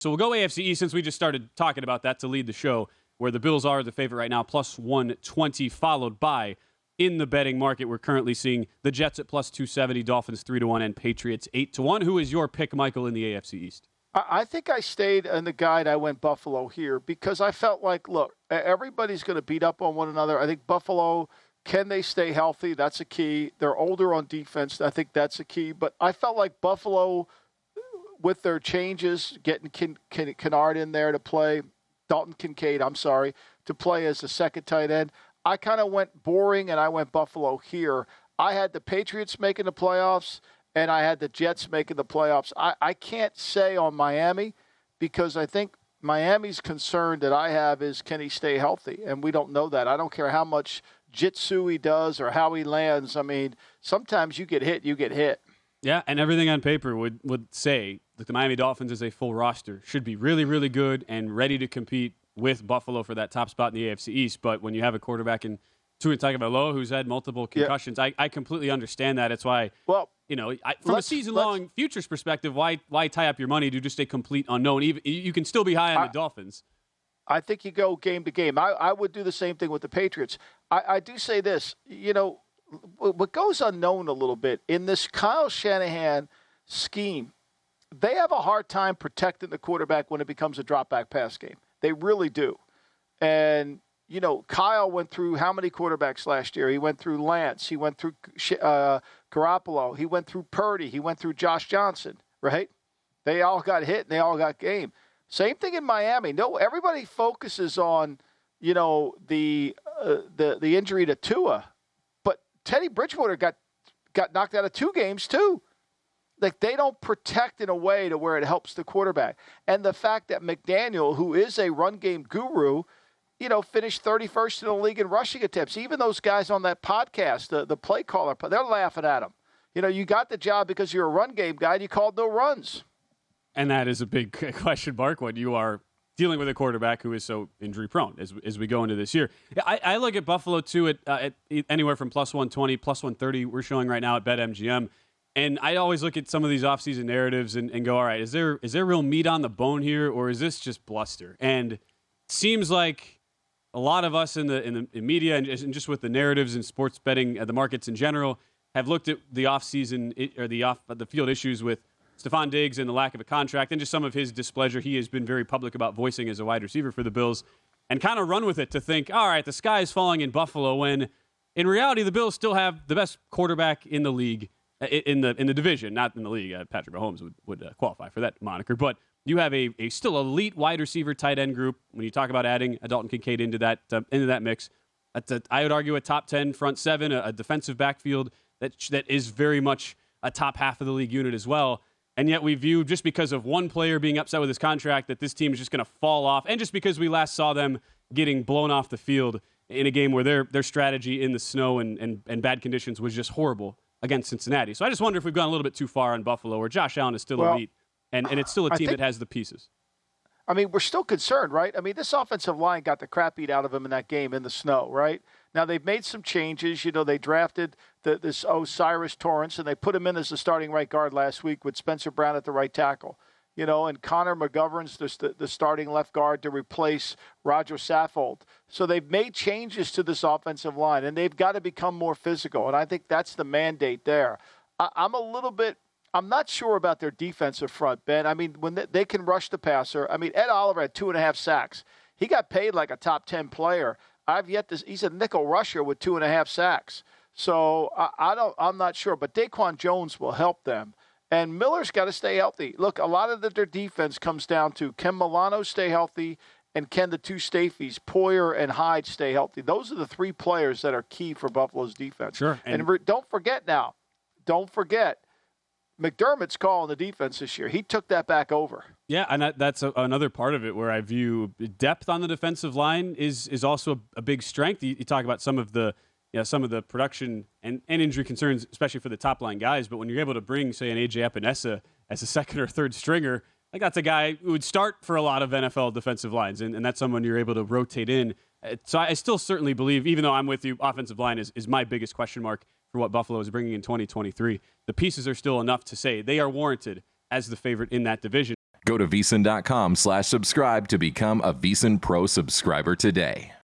So we'll go AFC East since we just started talking about that to lead the show, where the Bills are the favorite right now, plus 120, followed by, in the betting market, we're currently seeing the Jets at plus 270, Dolphins 3-1, and Patriots 8-1. Who is your pick, Michael, in the AFC East? I think I stayed in the guide. I went Buffalo here because I felt like, look, everybody's going to beat up on one another. I think Buffalo, can they stay healthy? That's a key. They're older on defense. I think that's a key. But I felt like Buffalo, with their changes, getting Kennard in there to play, Dalton Kincaid, to play as a second tight end, I kind of went boring, and I went Buffalo here. I had the Patriots making the playoffs, and I had the Jets making the playoffs. I can't say on Miami because I think Miami's concern that I have is, can he stay healthy? And we don't know that. I don't care how much jitsu he does or how he lands. I mean, sometimes you get hit, you get hit. Yeah, and everything on paper would say that the Miami Dolphins as a full roster should be really, really good and ready to compete with Buffalo for that top spot in the AFC East. But when you have a quarterback in Tua Tagovailoa who's had multiple concussions, I completely understand that. It's why, from a season-long futures perspective, why tie up your money to just a complete unknown? Even you can still be high on the Dolphins. I think you go game to game. I would do the same thing with the Patriots. I do say this, what goes unknown a little bit in this Kyle Shanahan scheme, they have a hard time protecting the quarterback when it becomes a drop-back pass game. They really do. And, Kyle went through how many quarterbacks last year? He went through Lance. He went through Garoppolo. He went through Purdy. He went through Josh Johnson, right? They all got hit, and they all got game. Same thing in Miami. No, everybody focuses on, the injury to Tua. But Teddy Bridgewater got knocked out of 2 games, too. Like, they don't protect in a way to where it helps the quarterback. And the fact that McDaniel, who is a run game guru, finished 31st in the league in rushing attempts. Even those guys on that podcast, the play caller, they're laughing at him. You got the job because you're a run game guy and you called no runs. And that is a big question mark when you are dealing with a quarterback who is so injury prone as we go into this year. I look at Buffalo, too, at anywhere from plus 120, plus 130 we're showing right now at BetMGM. And I always look at some of these offseason narratives and go, all right, is there real meat on the bone here, or is this just bluster? And it seems like a lot of us in the media and just with the narratives and sports betting, the markets in general, have looked at the offseason or the field issues with Stephon Diggs and the lack of a contract and just some of his displeasure he has been very public about voicing as a wide receiver for the Bills, and kind of run with it to think, all right, the sky is falling in Buffalo, when in reality the Bills still have the best quarterback in the league. In the division, not in the league. Patrick Mahomes would qualify for that moniker. But you have a still elite wide receiver tight end group. When you talk about adding a Dalton Kincaid into that mix, I would argue a top 10 front 7, a defensive backfield that is very much a top half of the league unit as well. And yet we view, just because of one player being upset with his contract, that this team is just going to fall off. And just because we last saw them getting blown off the field in a game where their strategy in the snow and bad conditions was just horrible against Cincinnati. So I just wonder if we've gone a little bit too far on Buffalo, where Josh Allen is still elite, and it's still a team that has the pieces. I mean, we're still concerned, right? I mean, this offensive line got the crap beat out of them in that game in the snow, right? Now, they've made some changes. They drafted this Cyrus Torrance, and they put him in as the starting right guard last week with Spencer Brown at the right tackle. And Connor McGovern's the starting left guard to replace Roger Saffold. So they've made changes to this offensive line, and they've got to become more physical. And I think that's the mandate there. I'm not sure about their defensive front, Ben. I mean, when they can rush the passer. I mean, Ed Oliver had 2.5 sacks. He got paid like a top 10 player. He's a nickel rusher with 2.5 sacks. So I'm not sure, but Daquan Jones will help them. And Miller's got to stay healthy. Look, a lot of their defense comes down to, can Milano stay healthy, and can the two Staffies, Poyer and Hyde, stay healthy? Those are the 3 players that are key for Buffalo's defense. Sure. And don't forget, McDermott's calling the defense this year. He took that back over. Yeah, and that's another part of it where I view depth on the defensive line is also a big strength. You talk about some of the production and injury concerns, especially for the top-line guys. But when you're able to bring, say, an A.J. Epinesa as a second or third stringer, like that's a guy who would start for a lot of NFL defensive lines, and that's someone you're able to rotate in. So I still certainly believe, even though I'm with you, offensive line is my biggest question mark for what Buffalo is bringing in 2023. The pieces are still enough to say they are warranted as the favorite in that division. Go to VSiN.com/subscribe to become a VSiN Pro subscriber today.